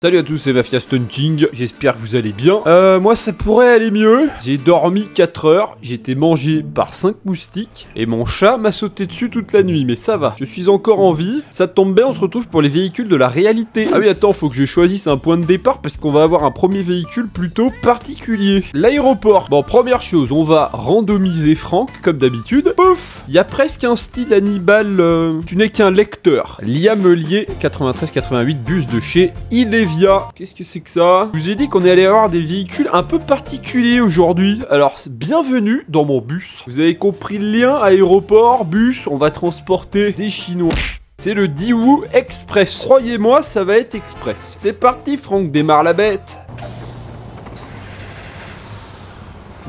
Salut à tous, c'est Mafia Stunting, j'espère que vous allez bien. Moi ça pourrait aller mieux. J'ai dormi 4 heures, j'ai été mangé par 5 moustiques, et mon chat m'a sauté dessus toute la nuit, mais ça va. Je suis encore en vie, ça tombe bien, on se retrouve pour les véhicules de la réalité. Ah oui attends, faut que je choisisse un point de départ, parce qu'on va avoir un premier véhicule plutôt particulier. L'aéroport. Bon, première chose, on va randomiser Franck, comme d'habitude. Pouf, il y a presque un style Hannibal, tu n'es qu'un lecteur. L'IA Meulier, 93-88, bus de chez Ilevia. Qu'est-ce que c'est que ça? Je vous ai dit qu'on allait avoir des véhicules un peu particuliers aujourd'hui. Alors, bienvenue dans mon bus. Vous avez compris le lien, aéroport, bus, on va transporter des Chinois. C'est le Daewoo Express. Croyez-moi, ça va être express. C'est parti, Franck, démarre la bête.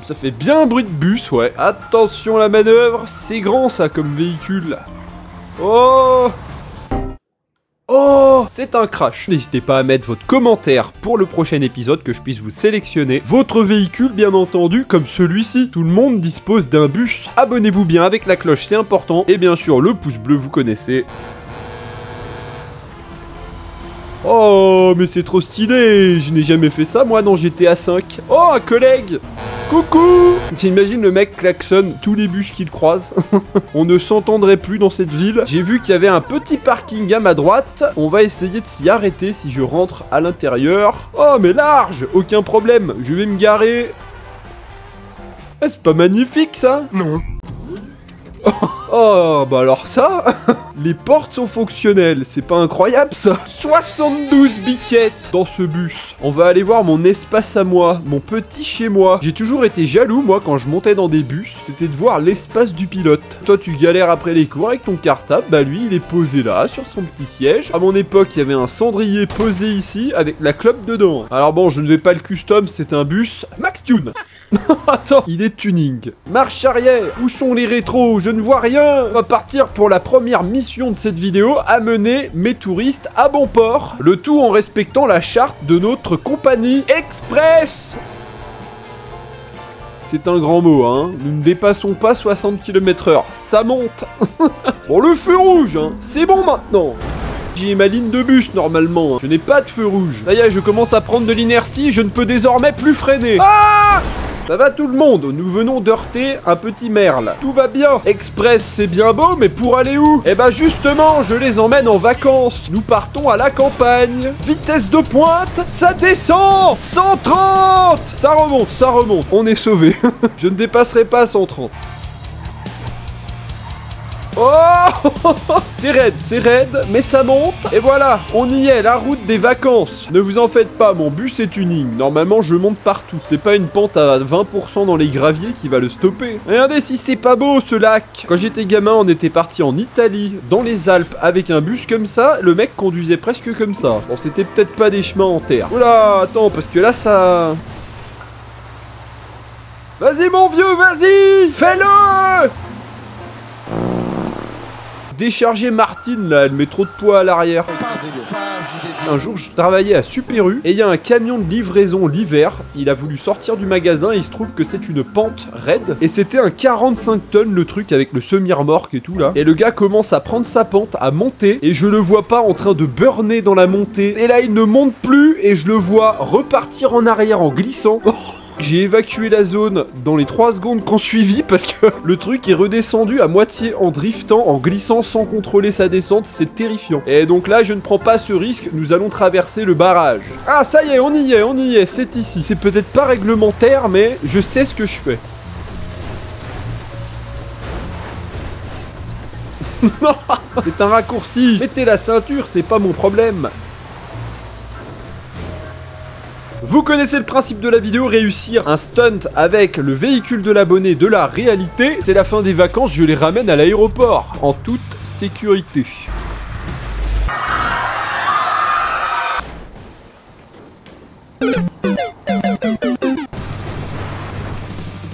Ça fait bien un bruit de bus, ouais. Attention la manœuvre, c'est grand ça comme véhicule. Oh! Oh, c'est un crash. N'hésitez pas à mettre votre commentaire pour le prochain épisode, que je puisse vous sélectionner votre véhicule, bien entendu, comme celui-ci. Tout le monde dispose d'un bus. Abonnez-vous bien avec la cloche, c'est important. Et bien sûr, le pouce bleu, vous connaissez. Oh, mais c'est trop stylé. Je n'ai jamais fait ça, moi, dans GTA 5. Oh, un collègue. Coucou. J'imagine le mec klaxonne tous les bus qu'il croise. On ne s'entendrait plus dans cette ville. J'ai vu qu'il y avait un petit parking à ma droite. On va essayer de s'y arrêter si je rentre à l'intérieur. Oh, mais large. Aucun problème. Je vais me garer. Ah, c'est pas magnifique, ça? Non. Oh, bah alors ça, les portes sont fonctionnelles, c'est pas incroyable ça? 72 biquettes dans ce bus. On va aller voir mon espace à moi, mon petit chez moi. J'ai toujours été jaloux, moi, quand je montais dans des bus, c'était de voir l'espace du pilote. Toi, tu galères après les cours avec ton cartable, bah lui, il est posé là, sur son petit siège. À mon époque, il y avait un cendrier posé ici, avec la clope dedans. Alors bon, je ne vais pas le custom, c'est un bus Max Tune. Attends, il est tuning. Marche arrière, où sont les rétros? Je ne vois rien. On va partir pour la première mission de cette vidéo, amener mes touristes à bon port. Le tout en respectant la charte de notre compagnie Express. C'est un grand mot, hein. Nous ne dépassons pas 60 km/h. Ça monte. Bon, le feu rouge, hein. C'est bon maintenant. J'ai ma ligne de bus normalement. Je n'ai pas de feu rouge. Ça y est, je commence à prendre de l'inertie. Je ne peux désormais plus freiner. Ah! Ça va tout le monde, nous venons d'heurter un petit merle. Tout va bien. Express, c'est bien beau, mais pour aller où? Eh ben justement, je les emmène en vacances. Nous partons à la campagne. Vitesse de pointe, ça descend. 130. Ça remonte. On est sauvés. Je ne dépasserai pas 130. Oh, c'est raide, mais ça monte. Et voilà, on y est, la route des vacances. Ne vous en faites pas, mon bus est tuning. Normalement, je monte partout. C'est pas une pente à 20% dans les graviers qui va le stopper. Regardez si c'est pas beau, ce lac. Quand j'étais gamin, on était parti en Italie, dans les Alpes, avec un bus comme ça. Le mec conduisait presque comme ça. Bon, c'était peut-être pas des chemins en terre. Oula, attends, parce que là, ça... Vas-y, mon vieux, vas-y. Fais-le. Décharger Martine là, elle met trop de poids à l'arrière. Un jour je travaillais à Super U et il y a un camion de livraison l'hiver. Il a voulu sortir du magasin et il se trouve que c'est une pente raide. Et c'était un 45 tonnes le truc avec le semi-remorque et tout là. Et le gars commence à prendre sa pente, à monter. Et je le vois pas en train de burner dans la montée. Et là il ne monte plus et je le vois repartir en arrière en glissant. J'ai évacué la zone dans les 3 secondes qu'on suivit parce que le truc est redescendu à moitié en driftant, en glissant sans contrôler sa descente, c'est terrifiant. Et donc là, je ne prends pas ce risque, nous allons traverser le barrage. Ah, ça y est, on y est, c'est ici. C'est peut-être pas réglementaire, mais je sais ce que je fais. Non, c'est un raccourci. Mettez la ceinture, ce n'est pas mon problème. Vous connaissez le principe de la vidéo, réussir un stunt avec le véhicule de l'abonné de la réalité. C'est la fin des vacances, je les ramène à l'aéroport, en toute sécurité. «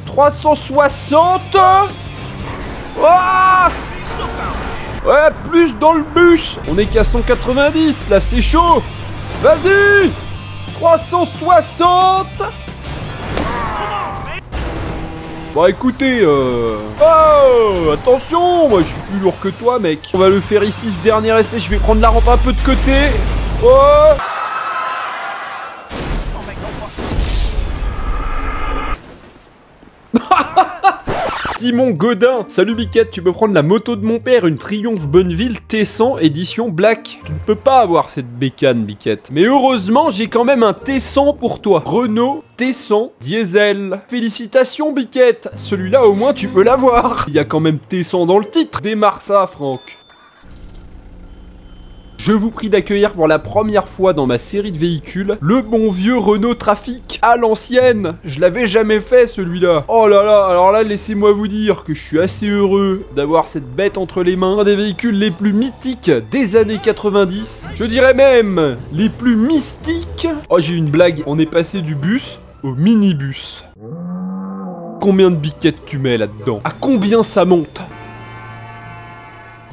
360 ! Oh ! Ouais, plus dans le bus. On est qu'à 190, là c'est chaud. Vas-y ! 360. Bon écoutez, oh, attention, moi je suis plus lourd que toi mec. On va le faire ici ce dernier essai, je vais prendre la rampe un peu de côté. Oh. Simon Godin. Salut Biquette, tu peux prendre la moto de mon père, une Triumph Bonneville T100 édition Black. Tu ne peux pas avoir cette bécane, Biquette. Mais heureusement, j'ai quand même un T100 pour toi. Renault T100 diesel. Félicitations, Biquette. Celui-là, au moins, tu peux l'avoir. Il y a quand même T100 dans le titre. Démarre ça, Franck. Je vous prie d'accueillir pour la première fois dans ma série de véhicules le bon vieux Renault Trafic à l'ancienne. Je l'avais jamais fait celui-là. Oh là là, alors là laissez-moi vous dire que je suis assez heureux d'avoir cette bête entre les mains. Un des véhicules les plus mythiques des années 90. Je dirais même les plus mystiques. Oh j'ai une blague, on est passé du bus au minibus. Combien de biquettes tu mets là-dedans? À combien ça monte?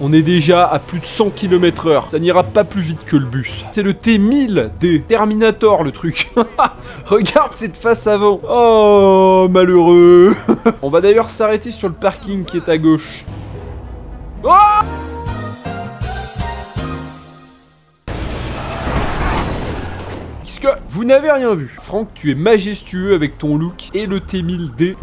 On est déjà à plus de 100 km/h. Ça n'ira pas plus vite que le bus. C'est le T1000D. Terminator, le truc. Regarde cette face avant. Oh, malheureux. On va d'ailleurs s'arrêter sur le parking qui est à gauche. Oh! Qu'est-ce que... Vous n'avez rien vu. Franck, tu es majestueux avec ton look et le T1000D.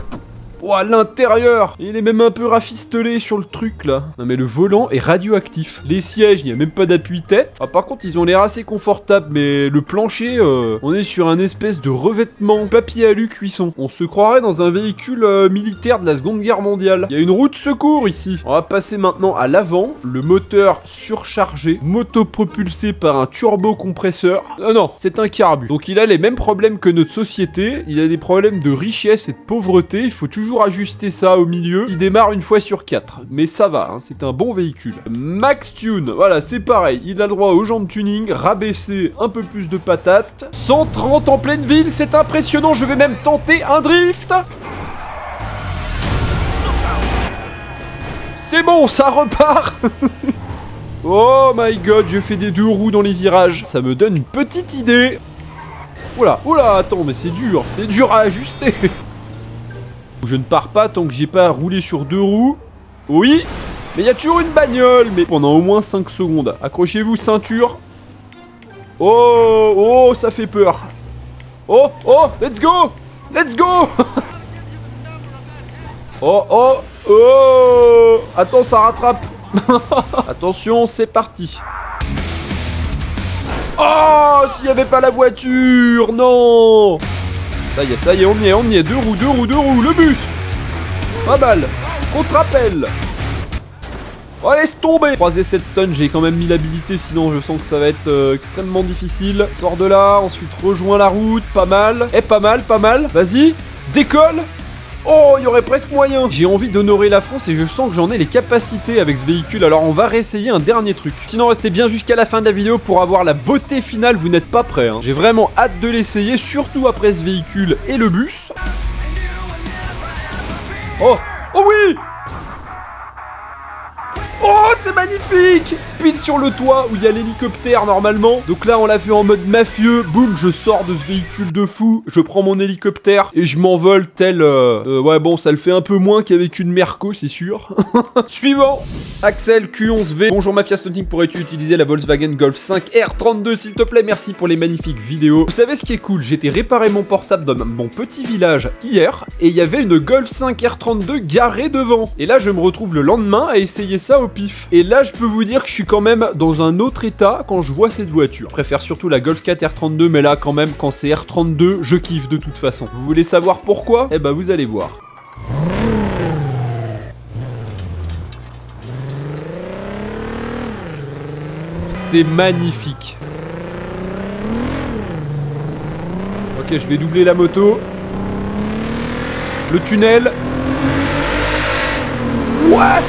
Oh, à l'intérieur! Il est même un peu rafistolé sur le truc là. Non mais le volant est radioactif. Les sièges, il n'y a même pas d'appui-tête. Ah par contre, ils ont l'air assez confortables, mais le plancher, on est sur un espèce de revêtement papier alu cuisson. On se croirait dans un véhicule militaire de la Seconde Guerre mondiale. Il y a une roue de secours ici. On va passer maintenant à l'avant. Le moteur surchargé, motopropulsé par un turbocompresseur. Non, c'est un carbu. Donc il a les mêmes problèmes que notre société. Il a des problèmes de richesse et de pauvreté. Il faut toujours ajuster ça au milieu. Il démarre une fois sur 4. Mais ça va, hein, c'est un bon véhicule. Max Tune, voilà, c'est pareil. Il a le droit aux jantes tuning, rabaisser un peu plus de patates. 130 en pleine ville, c'est impressionnant. Je vais même tenter un drift. C'est bon, ça repart. Oh my god, je fais des 2 roues dans les virages. Ça me donne une petite idée. Oula, oula, attends, mais c'est dur à ajuster. Je ne pars pas tant que j'ai pas roulé sur 2 roues. Oui, mais il y a toujours une bagnole. Mais pendant au moins 5 secondes. Accrochez-vous, ceinture. Oh, oh, ça fait peur. Oh, oh, let's go. Let's go. Oh, oh, oh. Attends, ça rattrape. Attention, c'est parti. Oh, s'il n'y avait pas la voiture, non. Ça y est, on y est, 2 roues, le bus. Pas mal. Contre-appel. Oh, laisse tomber. 3 et 7 stuns, j'ai quand même mis l'habilité, sinon je sens que ça va être extrêmement difficile. Sors de là, ensuite rejoins la route, pas mal. Eh, pas mal. Vas-y, décolle. Oh, il y aurait presque moyen. J'ai envie d'honorer la France et je sens que j'en ai les capacités avec ce véhicule. Alors on va réessayer un dernier truc. Sinon restez bien jusqu'à la fin de la vidéo pour avoir la beauté finale. Vous n'êtes pas prêts, hein. J'ai vraiment hâte de l'essayer, surtout après ce véhicule et le bus. Oh, oh oui. Oh, c'est magnifique! Pile sur le toit où il y a l'hélicoptère normalement. Donc là, on l'a fait en mode mafieux. Boum, je sors de ce véhicule de fou. Je prends mon hélicoptère et je m'envole tel... ouais, bon, ça le fait un peu moins qu'avec une Merco, c'est sûr. Suivant. Axel Q11V. Bonjour Mafia Stunting, pourrais-tu utiliser la Volkswagen Golf 5 R32 s'il te plaît? Merci pour les magnifiques vidéos. Vous savez ce qui est cool? J'étais réparé mon portable dans mon petit village hier et il y avait une Golf 5 R32 garée devant. Et là, je me retrouve le lendemain à essayer ça au pif. Et là, je peux vous dire que je suis quand même dans un autre état quand je vois cette voiture. Je préfère surtout la Golf 4 R32, mais là, quand même, quand c'est R32, je kiffe de toute façon. Vous voulez savoir pourquoi? Eh ben, vous allez voir. C'est magnifique. Ok, je vais doubler la moto. Le tunnel. What?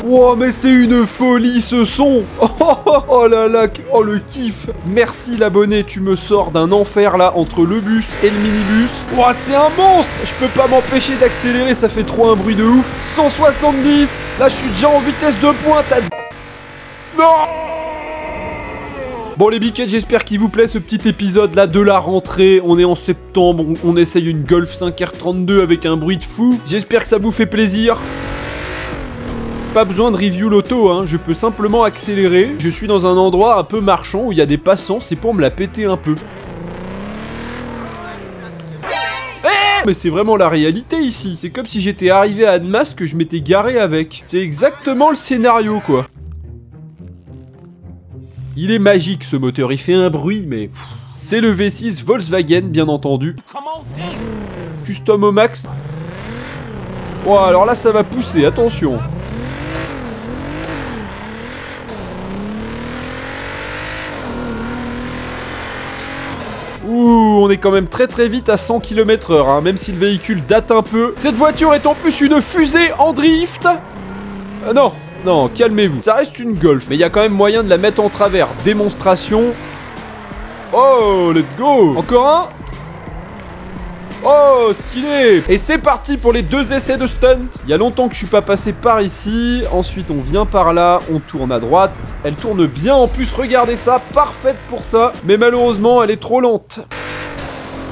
Wow, mais c'est une folie ce son. Oh là là, oh le kiff. Merci l'abonné, tu me sors d'un enfer là entre le bus et le minibus. Wow, c'est un monstre. Je peux pas m'empêcher d'accélérer, ça fait trop un bruit de ouf. 170. Là, je suis déjà en vitesse de pointe. Non. Bon les biquettes, j'espère qu'il vous plaît ce petit épisode là de la rentrée. On est en septembre, on essaye une Golf 5 R32 avec un bruit de fou. J'espère que ça vous fait plaisir. Pas besoin de review l'auto, hein, je peux simplement accélérer. Je suis dans un endroit un peu marchand où il y a des passants, c'est pour me la péter un peu. Hey, Mais c'est vraiment la réalité ici. C'est comme si j'étais arrivé à Annemasse que je m'étais garé avec. C'est exactement le scénario, quoi. Il est magique, ce moteur. Il fait un bruit, mais... C'est le V6 Volkswagen, bien entendu. Custom au max. Oh, alors là, ça va pousser. Attention. Ouh, on est quand même très vite à 100 km/h, hein, même si le véhicule date un peu. Cette voiture est en plus une fusée en drift. Non, non, calmez-vous. Ça reste une Golf, mais il y a quand même moyen de la mettre en travers. Démonstration. Oh, let's go. Encore un. Oh, stylé. Et c'est parti pour les 2 essais de stunt. Il y a longtemps que je suis pas passé par ici. Ensuite, on vient par là, on tourne à droite. Elle tourne bien en plus, regardez ça, parfaite pour ça. Mais malheureusement, elle est trop lente.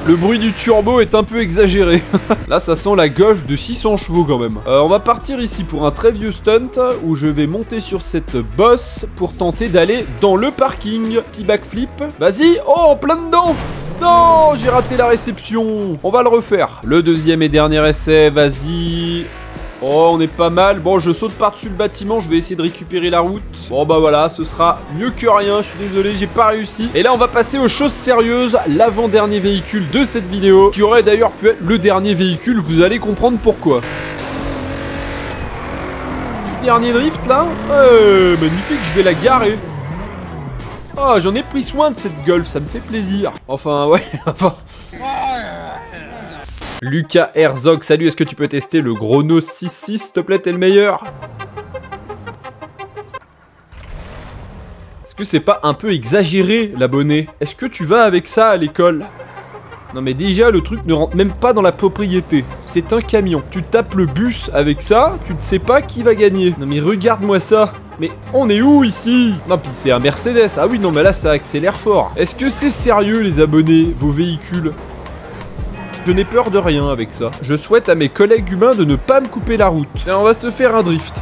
Le bruit du turbo est un peu exagéré. Là, ça sent la Golf de 600 chevaux quand même. On va partir ici pour un très vieux stunt où je vais monter sur cette bosse pour tenter d'aller dans le parking. Petit backflip. Vas-y. Oh, en plein dedans. Non, j'ai raté la réception. On va le refaire. Le deuxième et dernier essai, vas-y. Oh, on est pas mal. Bon, je saute par-dessus le bâtiment, je vais essayer de récupérer la route. Bon, bah voilà, ce sera mieux que rien. Je suis désolé, j'ai pas réussi. Et là, on va passer aux choses sérieuses. L'avant-dernier véhicule de cette vidéo, qui aurait d'ailleurs pu être le dernier véhicule. Vous allez comprendre pourquoi. Petit dernier drift, là. Magnifique, je vais la garer. Oh, j'en ai pris soin de cette Golf, ça me fait plaisir. Enfin, ouais, enfin... Lucas Herzog, salut, est-ce que tu peux tester le Chrono 6.6, s'il te plaît, t'es le meilleur? Est-ce que c'est pas un peu exagéré, l'abonné? Est-ce que tu vas avec ça à l'école? Non mais déjà, le truc ne rentre même pas dans la propriété. C'est un camion. Tu tapes le bus avec ça, tu ne sais pas qui va gagner. Non mais regarde-moi ça. Mais on est où ici? Non, puis c'est un Mercedes. Ah oui, non mais là, ça accélère fort. Est-ce que c'est sérieux, les abonnés, vos véhicules? Je n'ai peur de rien avec ça. Je souhaite à mes collègues humains de ne pas me couper la route. Tiens, on va se faire un drift.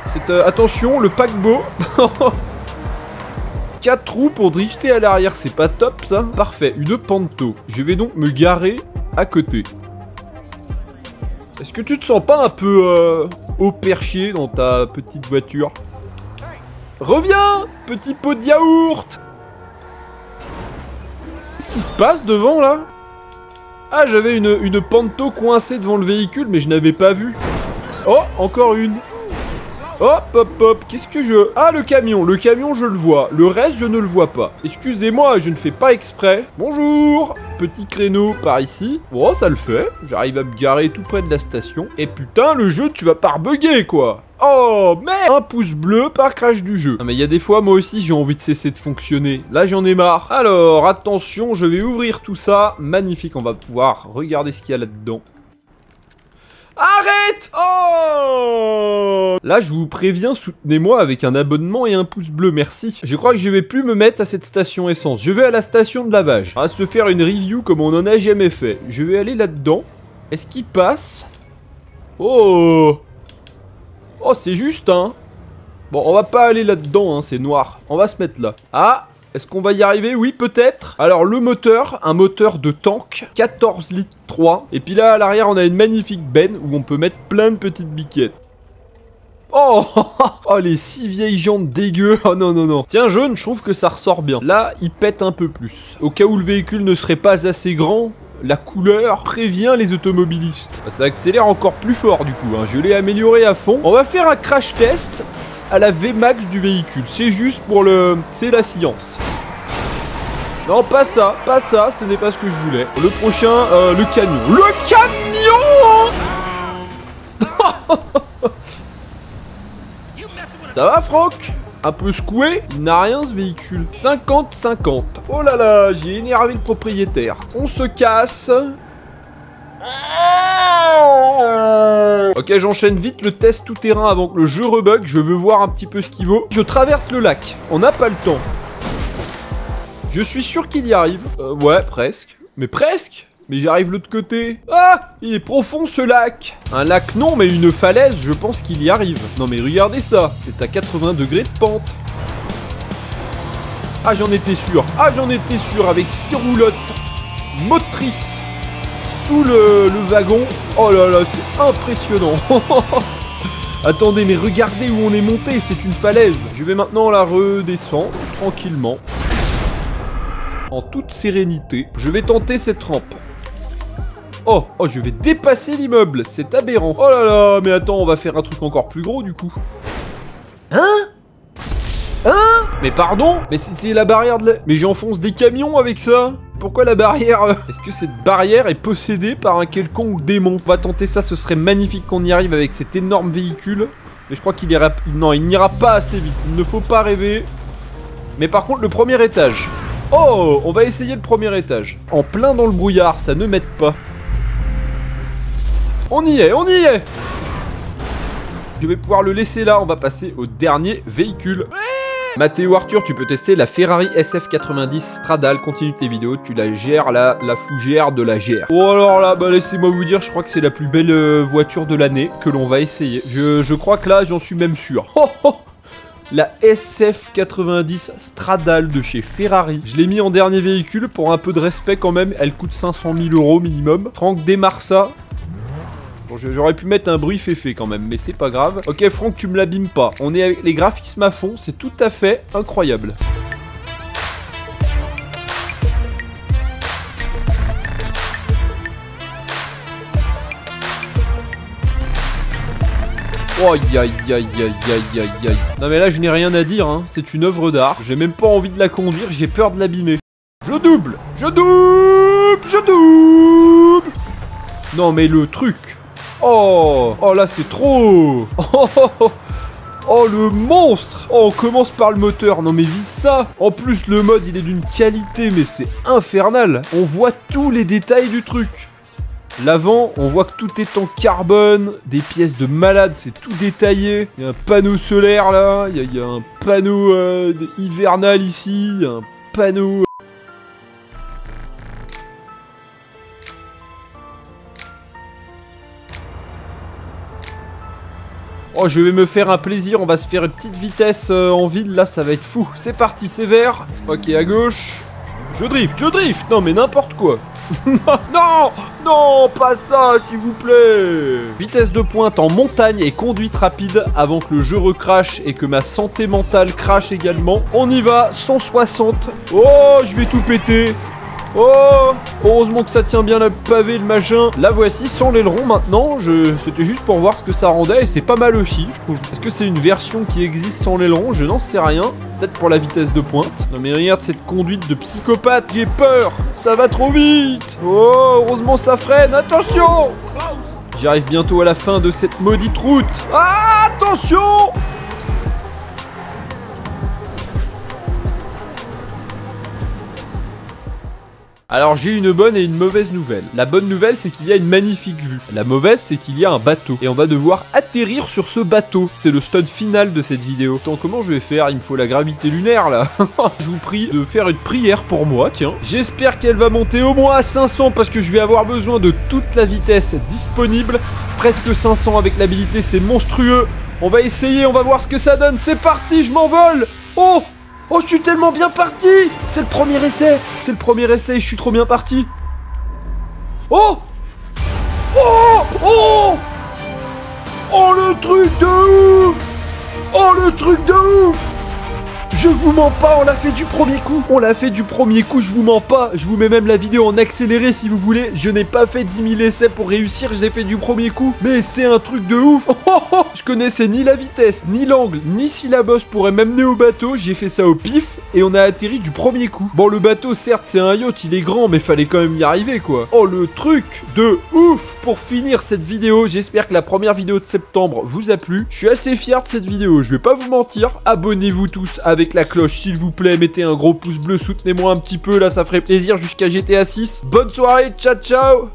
C'est attention, le paquebot. 4 roues pour drifter à l'arrière, c'est pas top ça? Parfait, une Panto. Je vais donc me garer à côté. Est-ce que tu te sens pas un peu au perché dans ta petite voiture? Reviens, petit pot de yaourt. Qu'est-ce qui se passe devant là? Ah, j'avais une Panto coincée devant le véhicule, mais je n'avais pas vu. Oh, encore une. Hop, hop, hop, qu'est-ce que je... Ah, le camion, je le vois. Le reste, je ne le vois pas. Excusez-moi, je ne fais pas exprès. Bonjour. Petit créneau par ici. Bon, ça le fait. J'arrive à me garer tout près de la station. Et putain, le jeu, tu vas pas rebugger, quoi. Oh, merde. Un pouce bleu par crash du jeu. Non, mais il y a des fois, moi aussi, j'ai envie de cesser de fonctionner. Là, j'en ai marre. Alors, attention, je vais ouvrir tout ça. Magnifique, on va pouvoir regarder ce qu'il y a là-dedans. Arrête! Oh! Là, je vous préviens, soutenez-moi avec un abonnement et un pouce bleu, merci. Je crois que je vais plus me mettre à cette station essence. Je vais à la station de lavage. On va se faire une review comme on en a jamais fait. Je vais aller là-dedans. Est-ce qu'il passe? Oh! Oh, c'est juste, hein? Bon, on va pas aller là-dedans, hein, c'est noir. On va se mettre là. Ah! Est-ce qu'on va y arriver? Oui, peut-être. Alors, le moteur, un moteur de tank, 14 litres 3. Et puis là, à l'arrière, on a une magnifique benne où on peut mettre plein de petites biquettes. Oh, oh, les 6 vieilles jantes dégueu. Oh non, non, non. Tiens, jaune, je trouve que ça ressort bien. Là, il pète un peu plus. Au cas où le véhicule ne serait pas assez grand, la couleur prévient les automobilistes. Ça accélère encore plus fort, du coup. Hein. Je l'ai amélioré à fond. On va faire un crash test à la Vmax du véhicule. C'est juste pour le... C'est la science. Non, pas ça, ce n'est pas ce que je voulais. Le prochain, le camion. Le camion! Ça va, Franck? Un peu secoué? Il n'a rien, ce véhicule. 50-50. Oh là là, j'ai énervé le propriétaire. On se casse. Ok, j'enchaîne vite le test tout-terrain avant que le jeu rebug. Je veux voir un petit peu ce qu'il vaut. Je traverse le lac. On n'a pas le temps. Je suis sûr qu'il y arrive. Ouais, presque. Mais presque. Mais j'arrive de l'autre côté. Ah, il est profond ce lac. Un lac non, mais une falaise, je pense qu'il y arrive. Non mais regardez ça. C'est à 80 degrés de pente. Ah, j'en étais sûr. Ah, j'en étais sûr. Avec 6 roulottes motrices sous le wagon. Oh là là, c'est impressionnant. Attendez, mais regardez où on est monté, c'est une falaise. Je vais maintenant la redescendre tranquillement. En toute sérénité. Je vais tenter cette rampe. Oh, je vais dépasser l'immeuble, c'est aberrant. Oh là là, mais attends, on va faire un truc encore plus gros du coup. Hein? Mais pardon? Mais c'est la barrière de la... Mais j'enfonce des camions avec ça? Pourquoi la barrière? Est-ce que cette barrière est possédée par un quelconque démon? On va tenter ça, ce serait magnifique qu'on y arrive avec cet énorme véhicule. Mais je crois qu'il ira... Non, il n'ira pas assez vite, il ne faut pas rêver. Mais par contre, le premier étage. Oh, on va essayer le premier étage. En plein dans le brouillard, ça ne m'aide pas. On y est, on y est! Je vais pouvoir le laisser là, on va passer au dernier véhicule. Mathéo Arthur, tu peux tester la Ferrari SF90 Stradale. Continue tes vidéos, tu la gères, la fougère de la gère. Oh alors là, bah laissez-moi vous dire, je crois que c'est la plus belle voiture de l'année que l'on va essayer. Je crois que là, j'en suis même sûr. Oh, oh, la SF90 Stradale de chez Ferrari. Je l'ai mis en dernier véhicule pour un peu de respect quand même. Elle coûte 500 000 € minimum. Franck démarre ça. Bon, j'aurais pu mettre un bruit féfé quand même, mais c'est pas grave. Ok, Franck, tu me l'abîmes pas. On est avec les graphismes à fond, c'est tout à fait incroyable. Oh, aïe aïe aïe aïe aïe aïe aïe. Non mais là, je n'ai rien à dire, hein. C'est une œuvre d'art. J'ai même pas envie de la conduire, j'ai peur de l'abîmer. Je double. Je double. Je double. Non mais le truc. Oh, là c'est trop. Oh le monstre. Oh, on commence par le moteur. Non mais vise ça. En plus le mode il est d'une qualité mais c'est infernal. On voit tous les détails du truc. L'avant, on voit que tout est en carbone, des pièces de malade, c'est tout détaillé. Il y a un panneau solaire là, il y a un panneau hivernal ici, un panneau... Oh, je vais me faire un plaisir, on va se faire une petite vitesse en ville, là ça va être fou. C'est parti, c'est vert. Ok, à gauche. Je drift. Non mais n'importe quoi. Non, non, pas ça, s'il vous plaît. Vitesse de pointe en montagne et conduite rapide avant que le jeu recrache et que ma santé mentale crache également. On y va, 160. Oh, je vais tout péter. Oh, heureusement que ça tient bien le pavé, le machin. La voici sans l'aileron maintenant. C'était juste pour voir ce que ça rendait et c'est pas mal aussi, je trouve. Est-ce que c'est une version qui existe sans l'aileron? Je n'en sais rien. Peut-être pour la vitesse de pointe. Non mais regarde cette conduite de psychopathe, j'ai peur. Ça va trop vite. Oh, heureusement ça freine. Attention. J'arrive bientôt à la fin de cette maudite route. Ah, attention. Alors j'ai une bonne et une mauvaise nouvelle. La bonne nouvelle c'est qu'il y a une magnifique vue. La mauvaise c'est qu'il y a un bateau. Et on va devoir atterrir sur ce bateau. C'est le stunt final de cette vidéo. Attends, comment je vais faire? Il me faut la gravité lunaire là. Je vous prie de faire une prière pour moi, tiens. J'espère qu'elle va monter au moins à 500 parce que je vais avoir besoin de toute la vitesse disponible. Presque 500 avec l'habilité, c'est monstrueux. On va essayer, on va voir ce que ça donne. C'est parti, je m'envole. Oh! Oh, je suis tellement bien parti! C'est le premier essai! C'est le premier essai et je suis trop bien parti! Oh! Oh! Oh! Oh, le truc de ouf! Oh, le truc de ouf! Je vous mens pas, on l'a fait du premier coup. On l'a fait du premier coup, je vous mens pas. Je vous mets même la vidéo en accéléré si vous voulez. Je n'ai pas fait 10 000 essais pour réussir, je l'ai fait du premier coup. Mais c'est un truc de ouf. Je connaissais ni la vitesse, ni l'angle, ni si la bosse pourrait m'amener au bateau. J'ai fait ça au pif et on a atterri du premier coup. Bon, le bateau, certes, c'est un yacht, il est grand, mais fallait quand même y arriver, quoi. Oh, le truc de ouf. Pour finir cette vidéo, j'espère que la première vidéo de septembre vous a plu. Je suis assez fier de cette vidéo, je vais pas vous mentir. Abonnez-vous tous avec la cloche s'il vous plaît, mettez un gros pouce bleu, soutenez-moi un petit peu là, ça ferait plaisir jusqu'à GTA 6. Bonne soirée, ciao ciao.